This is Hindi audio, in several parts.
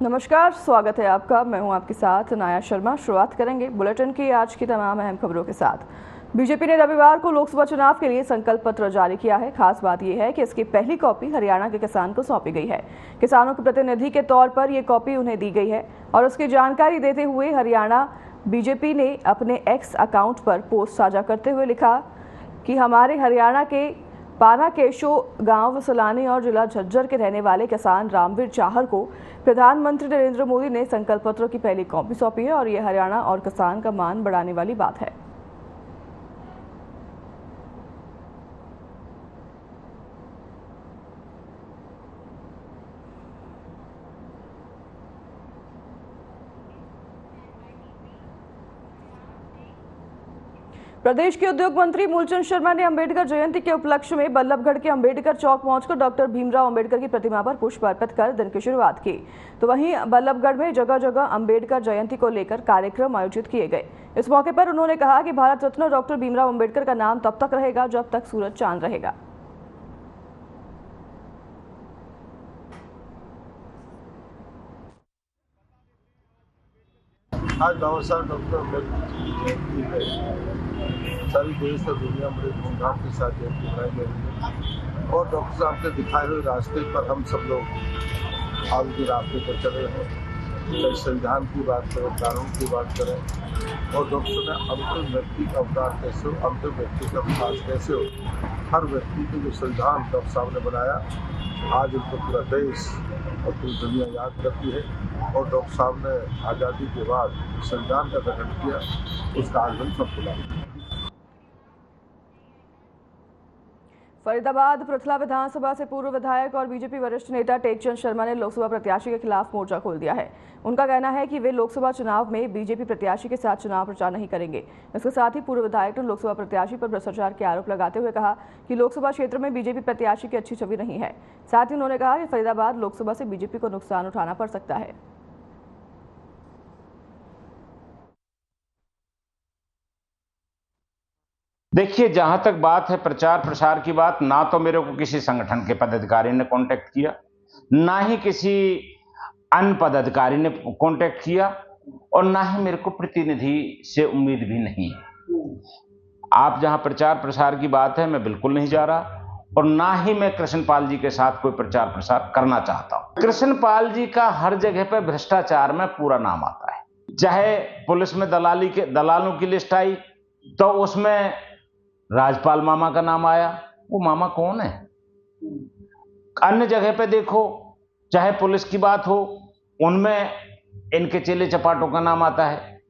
नमस्कार, स्वागत है आपका। मैं हूं आपके साथ नाया शर्मा। शुरुआत करेंगे बुलेटिन की आज की तमाम अहम खबरों के साथ। बीजेपी ने रविवार को लोकसभा चुनाव के लिए संकल्प पत्र जारी किया है। खास बात यह है कि इसकी पहली कॉपी हरियाणा के किसान को सौंपी गई है। किसानों के प्रतिनिधि के तौर पर यह कॉपी उन्हें दी गई है और उसकी जानकारी देते हुए हरियाणा बीजेपी ने अपने एक्स अकाउंट पर पोस्ट साझा करते हुए लिखा कि हमारे हरियाणा के पाना केशो गांव सलानी और जिला झज्जर के रहने वाले किसान रामवीर चाहर को प्रधानमंत्री नरेंद्र मोदी ने संकल्प पत्र की पहली कॉपी सौंपी है और यह हरियाणा और किसान का मान बढ़ाने वाली बात है। प्रदेश के उद्योग मंत्री मूलचंद शर्मा ने अंबेडकर जयंती के उपलक्ष्य में बल्लभगढ़ के अंबेडकर चौक पहुंचकर डॉक्टर भीमराव अंबेडकर की प्रतिमा पर पुष्प अर्पित कर दिन की शुरुआत की। तो वहीं बल्लभगढ़ में जगह जगह अंबेडकर जयंती को लेकर कार्यक्रम आयोजित किए गए। इस मौके पर उन्होंने कहा कि भारत रत्न डॉक्टर भीमराव अंबेडकर का नाम तब तक रहेगा जब तक सूरज चांद रहेगा। आज बाबा साहब डॉक्टर अम्बेडकर की जयंती है। सारी देश और दुनिया बड़े धूमधाम के साथ जयंती मनाई जा रही है और डॉक्टर साहब के दिखाए हुए रास्ते पर हम सब लोग आगे रास्ते पर चले हैं। चाहे संविधान की बात करें, कानून की बात करें और डॉक्टर ने अंतिम व्यक्ति का अवतार कैसे हो, अंतिम व्यक्ति का विकास कैसे हो, हर व्यक्ति के जो संविधान डॉक्टर साहब ने बनाया, आज उनको पूरा देश और पूरी दुनिया याद करती है। और डॉक्टर साहब ने आज़ादी के बाद संविधान का गठन किया, उसका आज हम सबको लागू। फरीदाबाद पृथला विधानसभा से पूर्व विधायक और बीजेपी वरिष्ठ नेता टेकचंद शर्मा ने लोकसभा प्रत्याशी के खिलाफ मोर्चा खोल दिया है। उनका कहना है कि वे लोकसभा चुनाव में बीजेपी प्रत्याशी के साथ चुनाव प्रचार नहीं करेंगे। इसके साथ ही पूर्व विधायक ने लोकसभा प्रत्याशी पर भ्रष्टाचार के आरोप लगाते हुए कहा कि लोकसभा क्षेत्र में बीजेपी प्रत्याशी की अच्छी छवि नहीं है। साथ ही उन्होंने कहा कि फरीदाबाद लोकसभा से बीजेपी को नुकसान उठाना पड़ सकता है। देखिए, जहां तक बात है प्रचार प्रसार की बात, ना तो मेरे को किसी संगठन के पदाधिकारी ने कांटेक्ट किया, ना ही किसी अन्य पदाधिकारी ने कांटेक्ट किया और ना ही मेरे को प्रतिनिधि से उम्मीद भी नहीं है। आप जहां प्रचार प्रसार की बात है, मैं बिल्कुल नहीं जा रहा और ना ही मैं कृष्णपाल जी के साथ कोई प्रचार प्रसार करना चाहता हूं। कृष्णपाल जी का हर जगह पर भ्रष्टाचार में पूरा नाम आता है। चाहे पुलिस में दलालों की लिस्ट आई तो उसमें राजपाल मामा का नाम आया। वो मामा कौन है? अन्य जगह पे देखो, चाहे पुलिस की बात हो, उनमें इनके चेले चपाटों का नाम आता है।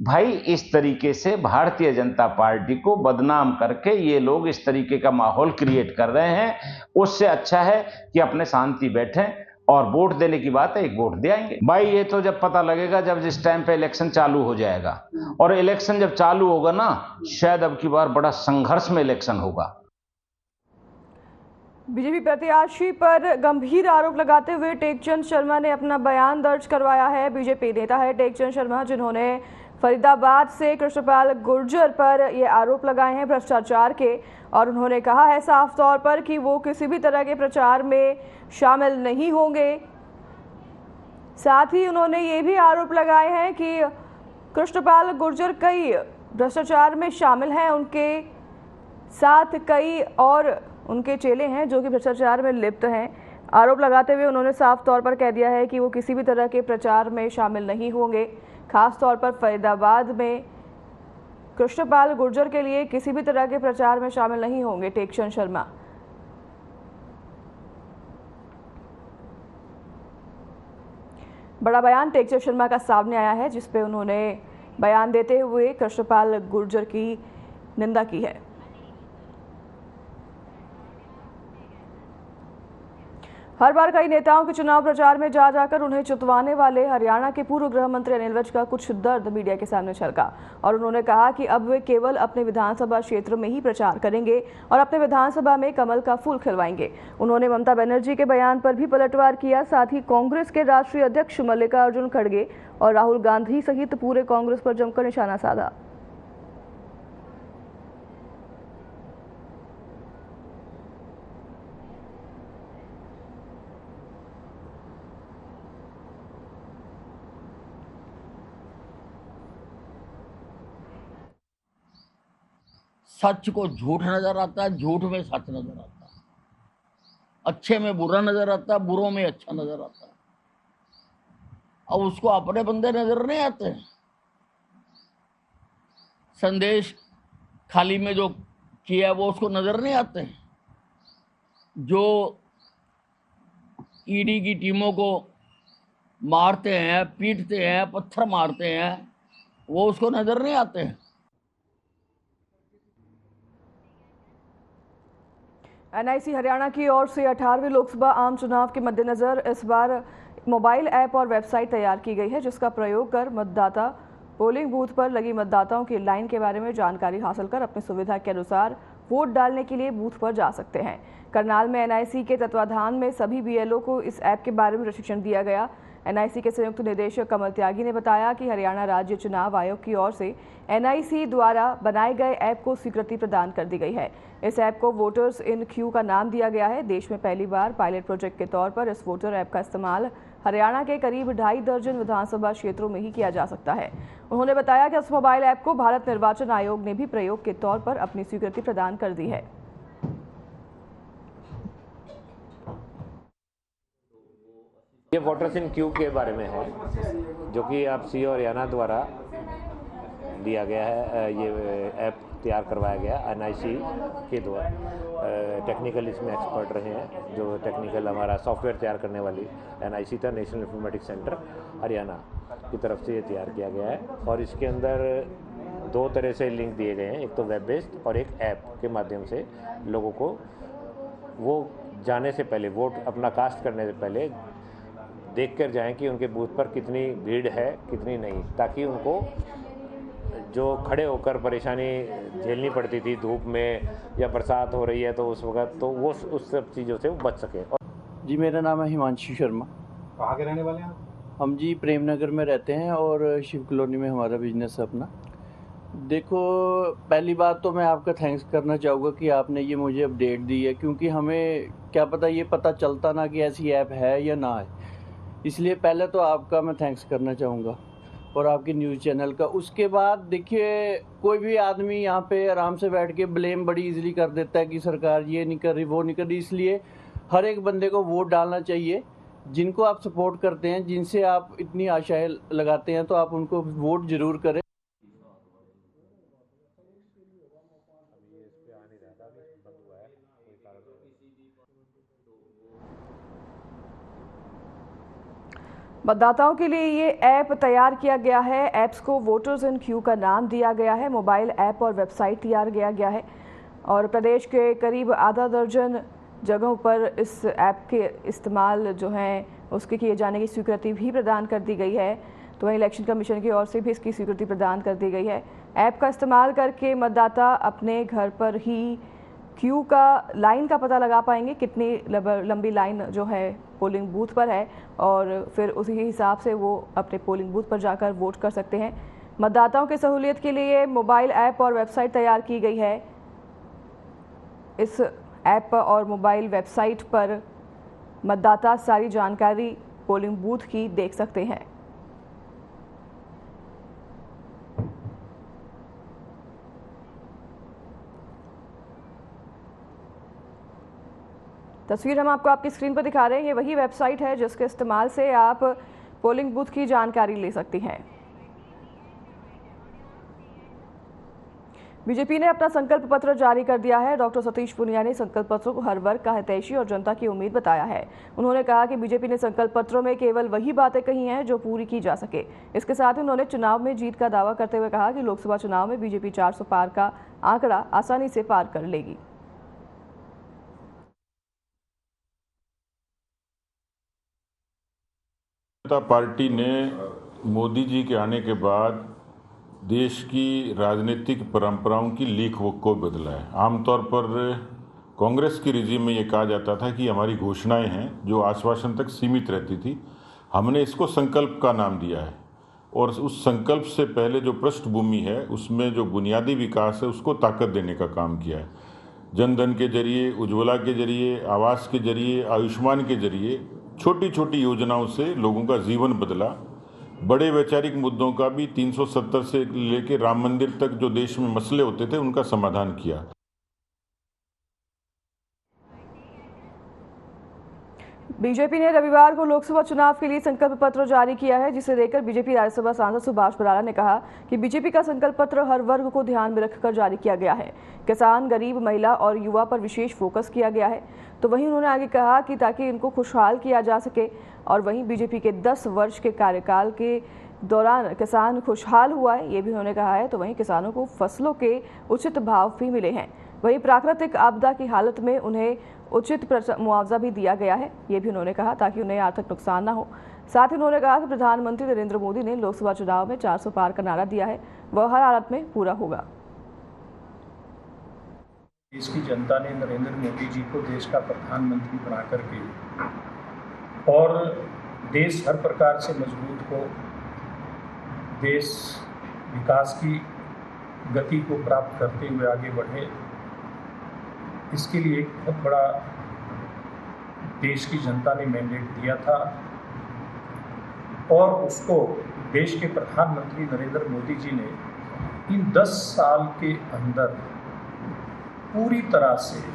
भाई, इस तरीके से भारतीय जनता पार्टी को बदनाम करके ये लोग इस तरीके का माहौल क्रिएट कर रहे हैं। उससे अच्छा है कि अपने शांति बैठें और वोट देने की बात है, एक वोट दे आएंगे। भाई, ये तो जब पता लगेगा जब जिस टाइम पे इलेक्शन चालू हो जाएगा, और इलेक्शन जब चालू होगा ना, शायद अब की बार बड़ा संघर्ष में इलेक्शन होगा। बीजेपी प्रत्याशी पर गंभीर आरोप लगाते हुए टेकचंद शर्मा ने अपना बयान दर्ज करवाया है। बीजेपी नेता है टेकचंद शर्मा, जिन्होंने फरीदाबाद से कृष्णपाल गुर्जर पर ये आरोप लगाए हैं भ्रष्टाचार के, और उन्होंने कहा है साफ तौर पर कि वो किसी भी तरह के प्रचार में शामिल नहीं होंगे। साथ ही उन्होंने ये भी आरोप लगाए हैं कि कृष्णपाल गुर्जर कई भ्रष्टाचार में शामिल हैं, उनके साथ कई और उनके चेले हैं जो कि भ्रष्टाचार में लिप्त हैं। आरोप लगाते हुए उन्होंने साफ तौर पर कह दिया है कि वो किसी भी तरह के प्रचार में शामिल नहीं होंगे। खास तौर पर फरीदाबाद में कृष्णपाल गुर्जर के लिए किसी भी तरह के प्रचार में शामिल नहीं होंगे टेकचंद शर्मा। बड़ा बयान टेकचंद शर्मा का सामने आया है, जिसपे उन्होंने बयान देते हुए कृष्णपाल गुर्जर की निंदा की है। हर बार कई नेताओं के चुनाव प्रचार में जा जाकर उन्हें चुतवाने वाले हरियाणा के पूर्व गृह मंत्री अनिल विज का कुछ दर्द मीडिया के सामने छलका और उन्होंने कहा कि अब वे केवल अपने विधानसभा क्षेत्र में ही प्रचार करेंगे और अपने विधानसभा में कमल का फूल खिलवाएंगे। उन्होंने ममता बनर्जी के बयान पर भी पलटवार किया। साथ ही कांग्रेस के राष्ट्रीय अध्यक्ष मल्लिकार्जुन खड़गे और राहुल गांधी सहित पूरे कांग्रेस पर जमकर निशाना साधा। सच को झूठ नजर आता है, झूठ में सच नजर आता है, अच्छे में बुरा नजर आता है, बुरों में अच्छा नजर आता है। अब उसको अपने बंदे नजर नहीं आते। संदेश खाली में जो किया है वो उसको नजर नहीं आते। जो ईडी की टीमों को मारते हैं, पीटते हैं, पत्थर मारते हैं, वो उसको नजर नहीं आते। एनआईसी हरियाणा की ओर से 18वें लोकसभा आम चुनाव के मद्देनजर इस बार मोबाइल ऐप और वेबसाइट तैयार की गई है, जिसका प्रयोग कर मतदाता पोलिंग बूथ पर लगी मतदाताओं की लाइन के बारे में जानकारी हासिल कर अपनी सुविधा के अनुसार वोट डालने के लिए बूथ पर जा सकते हैं। करनाल में एनआईसी के तत्वाधान में सभी बीएलओ को इस ऐप के बारे में प्रशिक्षण दिया गया। एनआईसी के संयुक्त निदेशक कमल त्यागी ने बताया कि हरियाणा राज्य चुनाव आयोग की ओर से एनआईसी द्वारा बनाए गए ऐप को स्वीकृति प्रदान कर दी गई है। इस ऐप को वोटर्स इन क्यू का नाम दिया गया है। देश में पहली बार पायलट प्रोजेक्ट के तौर पर इस वोटर ऐप का इस्तेमाल हरियाणा के करीब 2.5 दर्जन विधानसभा क्षेत्रों में ही किया जा सकता है। उन्होंने बताया कि इस मोबाइल ऐप को भारत निर्वाचन आयोग ने भी प्रयोग के तौर पर अपनी स्वीकृति प्रदान कर दी है। ये वोटर्स इन क्यू के बारे में है, जो कि आप सीओ हरियाणा द्वारा दिया गया है। ये ऐप तैयार करवाया गया एनआईसी के द्वारा। टेक्निकल इसमें एक्सपर्ट रहे हैं। जो टेक्निकल हमारा सॉफ्टवेयर तैयार करने वाली एनआईसी था, नेशनल इंफॉर्मेटिक्स सेंटर हरियाणा की तरफ से ये तैयार किया गया है। और इसके अंदर 2 तरह से लिंक दिए गए हैं, एक तो वेब बेस्ड और एक ऐप के माध्यम से लोगों को वो जाने से पहले, वोट अपना कास्ट करने से पहले देख कर जाएँ कि उनके बूथ पर कितनी भीड़ है, कितनी नहीं, ताकि उनको जो खड़े होकर परेशानी झेलनी पड़ती थी धूप में या बरसात हो रही है तो उस वक्त, तो वो उस सब चीज़ों से वो बच सके। जी, मेरा नाम है हिमांशु शर्मा। कहाँ के रहने वाले हैं? हम जी प्रेम नगर में रहते हैं और शिव कॉलोनी में हमारा बिजनेस है अपना। देखो, पहली बात तो मैं आपका थैंक्स करना चाहूँगा कि आपने ये मुझे अपडेट दी है, क्योंकि हमें क्या पता, ये पता चलता ना कि ऐसी ऐप है या ना है। इसलिए पहले तो आपका मैं थैंक्स करना चाहूँगा और आपके न्यूज़ चैनल का। उसके बाद देखिए, कोई भी आदमी यहाँ पे आराम से बैठ के ब्लेम बड़ी इजीली कर देता है कि सरकार ये नहीं कर रही, वो नहीं कर रही। इसलिए हर एक बंदे को वोट डालना चाहिए। जिनको आप सपोर्ट करते हैं, जिनसे आप इतनी आशाएं लगाते हैं, तो आप उनको वोट ज़रूर करें। मतदाताओं के लिए ये ऐप तैयार किया गया है। ऐप्स को वोटर्स इन क्यू का नाम दिया गया है। मोबाइल ऐप और वेबसाइट तैयार किया गया है और प्रदेश के करीब आधा दर्जन जगहों पर इस ऐप के इस्तेमाल जो है उसके किए जाने की स्वीकृति भी प्रदान कर दी गई है। तो वहीं इलेक्शन कमीशन की ओर से भी इसकी स्वीकृति प्रदान कर दी गई है। ऐप का इस्तेमाल करके मतदाता अपने घर पर ही क्यू का लाइन का पता लगा पाएंगे, कितनी लंबी लाइन जो है पोलिंग बूथ पर है, और फिर उसी हिसाब से वो अपने पोलिंग बूथ पर जाकर वोट कर सकते हैं। मतदाताओं की सहूलियत के लिए मोबाइल ऐप और वेबसाइट तैयार की गई है। इस ऐप और मोबाइल वेबसाइट पर मतदाता सारी जानकारी पोलिंग बूथ की देख सकते हैं। तस्वीर हम आपको आपकी स्क्रीन पर दिखा रहे हैं। ये वही वेबसाइट है जिसके इस्तेमाल से आप पोलिंग बूथ की जानकारी ले सकती हैं। बीजेपी ने अपना संकल्प पत्र जारी कर दिया है। डॉक्टर सतीश पूनिया ने संकल्प पत्र को हर वर्ग का हितैषी और जनता की उम्मीद बताया है। उन्होंने कहा कि बीजेपी ने संकल्प पत्रों में केवल वही बातें कही हैं जो पूरी की जा सके। इसके साथ ही उन्होंने चुनाव में जीत का दावा करते हुए कहा कि लोकसभा चुनाव में बीजेपी 400 पार का आंकड़ा आसानी से पार कर लेगी। जनता पार्टी ने मोदी जी के आने के बाद देश की राजनीतिक परंपराओं की लीक को बदला है। आमतौर पर कांग्रेस की रिजीम में ये कहा जाता था कि हमारी घोषणाएं हैं जो आश्वासन तक सीमित रहती थी। हमने इसको संकल्प का नाम दिया है और उस संकल्प से पहले जो पृष्ठभूमि है उसमें जो बुनियादी विकास है उसको ताकत देने का काम किया है। जन धन के जरिए, उज्ज्वला के जरिए, आवास के जरिए, आयुष्मान के जरिए छोटी छोटी योजनाओं से लोगों का जीवन बदला बड़े वैचारिक मुद्दों का भी 370 से लेकर राम मंदिर तक जो देश में मसले होते थे उनका समाधान किया। बीजेपी ने रविवार को लोकसभा चुनाव के लिए संकल्प पत्र जारी किया है, जिसे लेकर बीजेपी राज्यसभा सांसद सुभाष बराला ने कहा कि बीजेपी का संकल्प पत्र हर वर्ग को ध्यान में रखकर जारी किया गया है। किसान, गरीब, महिला और युवा पर विशेष फोकस किया गया है। तो वहीं उन्होंने आगे कहा कि ताकि इनको खुशहाल किया जा सके। और वहीं बीजेपी के 10 वर्ष के कार्यकाल के दौरान किसान खुशहाल हुआ है, ये भी उन्होंने कहा है। तो वहीं किसानों को फसलों के उचित भाव भी मिले हैं। वहीं प्राकृतिक आपदा की हालत में उन्हें उचित मुआवजा भी दिया गया है, ये भी उन्होंने कहा, ताकि उन्हें आर्थिक नुकसान ना हो। साथ ही उन्होंने कहा कि प्रधानमंत्री नरेंद्र मोदी ने लोकसभा चुनाव में 400 पार का नारा दिया है, वह हर हालत में पूरा होगा। देश की जनता ने नरेंद्र मोदी जी को देश का प्रधानमंत्री बना करके और देश हर प्रकार से मजबूत हो, देश विकास की गति को प्राप्त करते हुए आगे बढ़े, इसके लिए एक बहुत बड़ा देश की जनता ने मैंडेट दिया था और उसको देश के प्रधानमंत्री नरेंद्र मोदी जी ने इन 10 साल के अंदर पूरी तरह से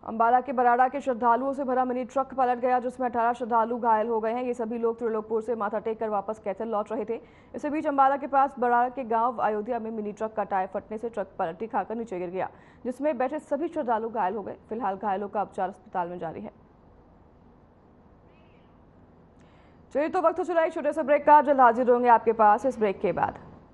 अंबाला के बराड़ा के श्रद्धालुओं से भरा मिनी ट्रक पलट गया, जिसमें 18 श्रद्धालु घायल हो गए हैं। ये सभी लोग त्रिलोकपुर से माथा टेक कर वापस कैथल लौट रहे थे। इसी बीच अंबाला के पास बराड़ा के गांव अयोध्या में मिनी ट्रक का टायर फटने से ट्रक पलटी खाकर नीचे गिर गया, जिसमें बैठे सभी श्रद्धालु घायल हो गए। फिलहाल घायलों का उपचार अस्पताल में जारी है। चलिए, तो वक्त हो चला एक छोटे से ब्रेक का। जल्द हाजिर होंगे आपके पास इस ब्रेक के बाद।